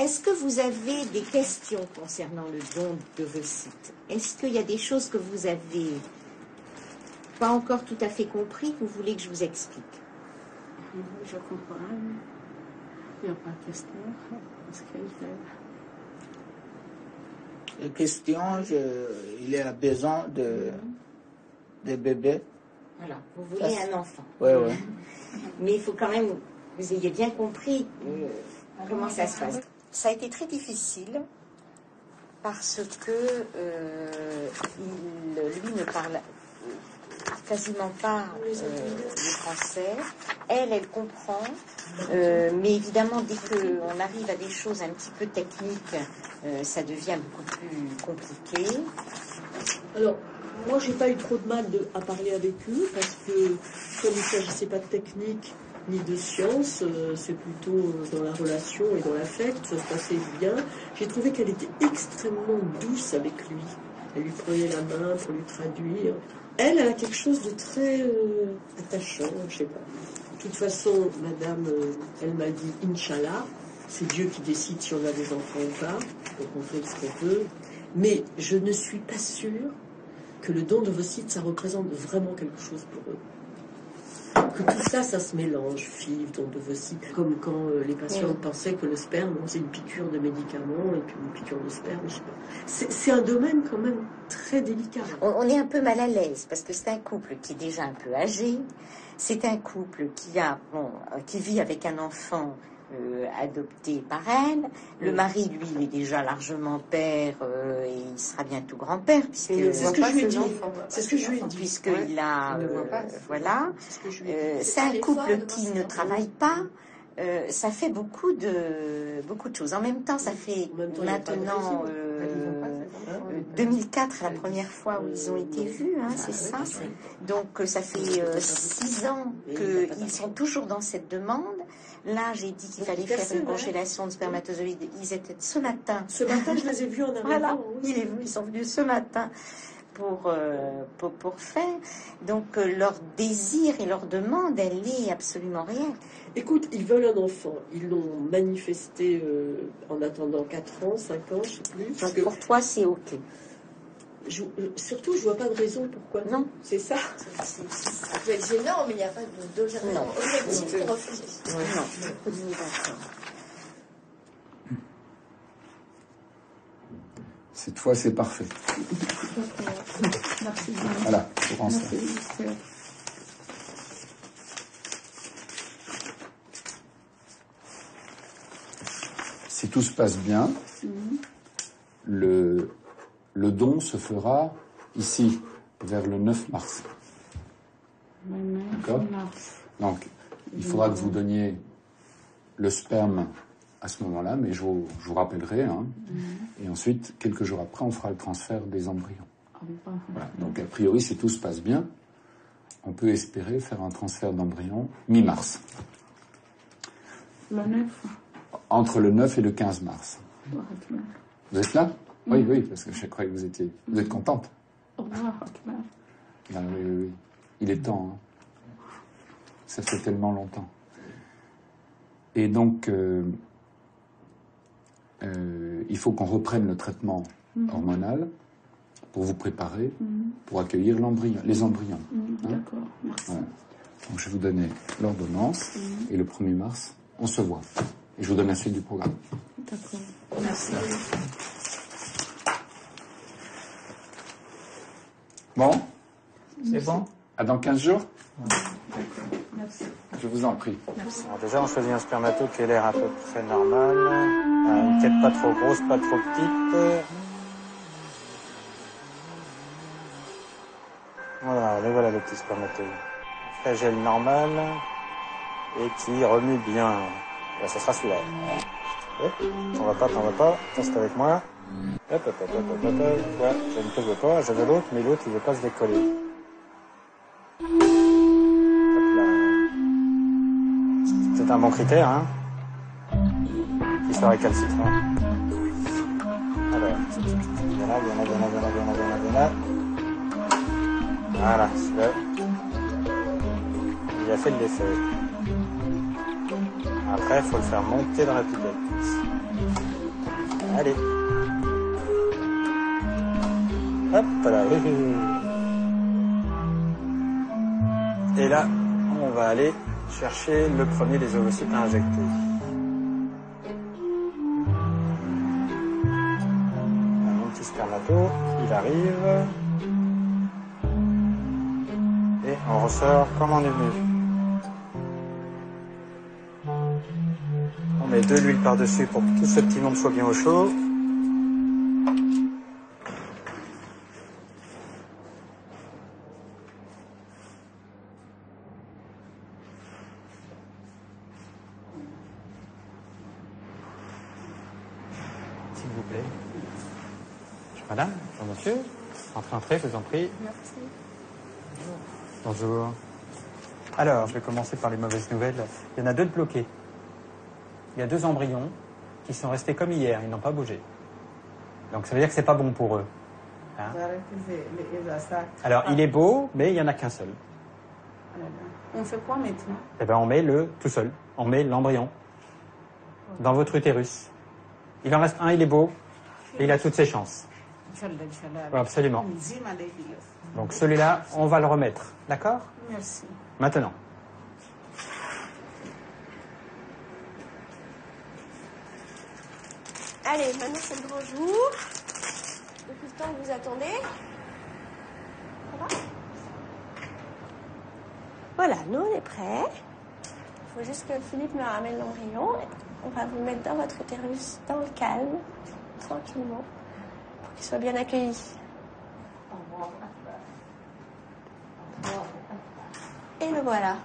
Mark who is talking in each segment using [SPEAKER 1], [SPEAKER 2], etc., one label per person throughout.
[SPEAKER 1] est-ce que vous avez des questions concernant le don d'ovocytes? Est-ce qu'il y a des choses que vous avez pas encore tout à fait compris, que vous voulez que je vous explique?
[SPEAKER 2] Je comprends. Il n'y a pas de question.
[SPEAKER 3] Les questions, il a besoin de bébés.
[SPEAKER 1] Voilà, vous voulez un enfant.
[SPEAKER 3] Oui, oui.
[SPEAKER 1] Mais il faut quand même que vous ayez bien compris comment ça se passe. Ça a été très difficile parce que lui ne parle quasiment pas le français. Elle comprend. Mais évidemment, dès qu'on arrive à des choses un petit peu techniques, ça devient beaucoup plus compliqué.
[SPEAKER 4] Alors, moi, j'ai pas eu trop de mal à parler avec eux parce que, comme il ne s'agissait pas de technique ni de science, c'est plutôt dans la relation et dans l'affect, ça se passait bien. J'ai trouvé qu'elle était extrêmement douce avec lui. Elle lui prenait la main pour lui traduire. Elle a quelque chose de très attachant, je sais pas. De toute façon, madame, elle m'a dit Inch'Allah, c'est Dieu qui décide si on a des enfants ou pas, donc on fait ce qu'on peut. Mais je ne suis pas sûre que le don d'ovocytes, ça représente vraiment quelque chose pour eux. Que tout ça, ça se mélange, FIV, don d'ovocytes, comme quand les patients pensaient que le sperme, c'est une piqûre de médicaments et puis une piqûre de sperme, je sais pas. C'est un domaine quand même très délicat.
[SPEAKER 1] On est un peu mal à l'aise parce que c'est un couple qui est déjà un peu âgé. C'est un couple qui vit avec un enfant adopté par elle. Le mari, lui, il est déjà largement père et il sera bientôt grand-père.
[SPEAKER 4] C'est ce que je lui ai dit. C'est ce que je lui ai dit.
[SPEAKER 1] Puisqu'il a... voilà. C'est un couple qui ne travaille pas. Ça fait beaucoup de choses. En même temps, ça fait maintenant 2004, la première fois où ils ont été vus, hein, c'est ça. Donc ça fait 6 ans qu'ils sont toujours dans cette demande. Là, j'ai dit qu'il fallait faire une congélation de spermatozoïdes. Ils étaient ce matin.
[SPEAKER 4] Ce matin, je les ai vus en arrivant.
[SPEAKER 1] Voilà, ils sont venus ce matin pour faire. Donc leur désir et leur demande, elle est absolument réelle.
[SPEAKER 4] Écoute, ils veulent un enfant. Ils l'ont manifesté en attendant 4 ans, 5 ans, je ne sais plus.
[SPEAKER 1] Donc pour toi, c'est OK.
[SPEAKER 4] Surtout, je vois pas de raison pourquoi.
[SPEAKER 1] Non.
[SPEAKER 4] C'est ça.
[SPEAKER 5] Ça peut être gênant, mais il n'y a pas de raison objective pour refuser.
[SPEAKER 1] Non.
[SPEAKER 6] Cette fois, c'est parfait.
[SPEAKER 2] Merci.
[SPEAKER 6] Voilà, je pense. Si tout se passe bien, le don se fera ici, vers le 9 mars. D'accord ? Donc, il faudra que vous donniez le sperme à ce moment-là, mais je vous rappellerai. Hein, et ensuite, quelques jours après, on fera le transfert des embryons. Voilà. Donc, a priori, si tout se passe bien, on peut espérer faire un transfert d'embryons mi-mars.
[SPEAKER 2] Le 9.
[SPEAKER 6] Entre le 9 et le 15 mars. Vous êtes là ? Oui, oui, parce que je croyais que vous étiez... Vous êtes contente ?
[SPEAKER 2] Allah
[SPEAKER 6] Ben, oui. Il est temps. Hein. Ça fait tellement longtemps. Et donc, il faut qu'on reprenne le traitement hormonal pour vous préparer, pour accueillir les embryons. Hein.
[SPEAKER 2] D'accord, merci.
[SPEAKER 6] Voilà. Donc, je vais vous donner l'ordonnance et le 1er mars, on se voit. Et je vous donne la suite du programme.
[SPEAKER 2] D'accord, merci.
[SPEAKER 6] Bon ? C'est bon ? À dans 15 jours ?
[SPEAKER 2] D'accord, merci.
[SPEAKER 6] Je vous en prie.
[SPEAKER 2] Merci.
[SPEAKER 7] Alors déjà, on choisit un spermato qui a l'air à peu près normal. Une tête pas trop grosse, pas trop petite. Voilà le petit spermato. Flagelle normal et qui remue bien. Là, ça sera celui-là. Hop, t'en vas pas. Reste avec moi. Hop. Ouais, je ne te veux pas. J'avais l'autre, mais l'autre, il veut pas se décoller. Hop là. C'est un bon critère, hein. Qui sera récalcitrant. Alors, il y en a. Voilà, celui-là. Il a fait de l'effet. Après, il faut le faire monter dans la pipette. Allez. Hop là. Et là, on va aller chercher le premier des ovocytes à injecter. Mon petit spermato, il arrive. Et on ressort comme on est venu. On met de l'huile par-dessus pour que tout ce petit monde soit bien au chaud. S'il vous plaît. Madame, bonjour monsieur. Entrez, je vous en prie.
[SPEAKER 5] Merci.
[SPEAKER 7] Bonjour. Alors, je vais commencer par les mauvaises nouvelles. Il y en a 2 de bloqués. Il y a 2 embryons qui sont restés comme hier, ils n'ont pas bougé. Donc ça veut dire que c'est pas bon pour eux. Hein? Alors, il est beau, mais il n'y en a qu'un seul.
[SPEAKER 2] On fait quoi maintenant?
[SPEAKER 7] Eh bien, on met le tout seul. On met l'embryon dans votre utérus. Il en reste un, il est beau, et il a toutes ses chances. Ouais, absolument. Donc celui-là, on va le remettre. D'accord?
[SPEAKER 2] Merci.
[SPEAKER 7] Maintenant.
[SPEAKER 5] Allez, maintenant c'est le grand jour. Depuis le temps que vous attendez. Ça va? Voilà, nous on est prêts. Il faut juste que Philippe me ramène l'embryon. On va vous mettre dans votre utérus, dans le calme, tranquillement, pour qu'il soit bien accueilli. Et le voilà.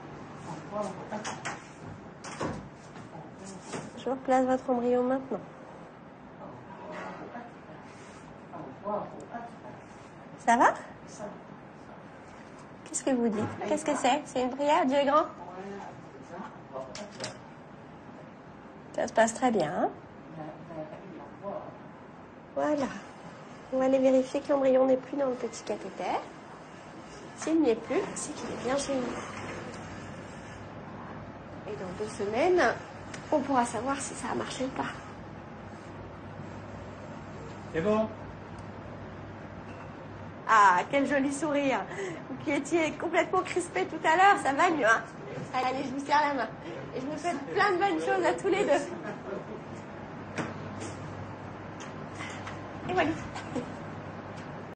[SPEAKER 5] Je replace votre embryon maintenant. Ça va? Qu'est-ce que vous dites? Qu'est-ce que c'est? C'est une prière? Dieu est grand? Ça se passe très bien. Hein? Voilà. On va aller vérifier que l'embryon n'est plus dans le petit cathéter. S'il n'y est plus, c'est qu'il est bien chez nous. Et dans 2 semaines, on pourra savoir si ça a marché ou pas.
[SPEAKER 7] C'est bon?
[SPEAKER 5] Ah, quel joli sourire. Vous qui étiez complètement crispé tout à l'heure, ça va mieux, hein? Allez, je vous serre la main. Et je vous souhaite plein de bonnes choses à tous les 2. Et voilà.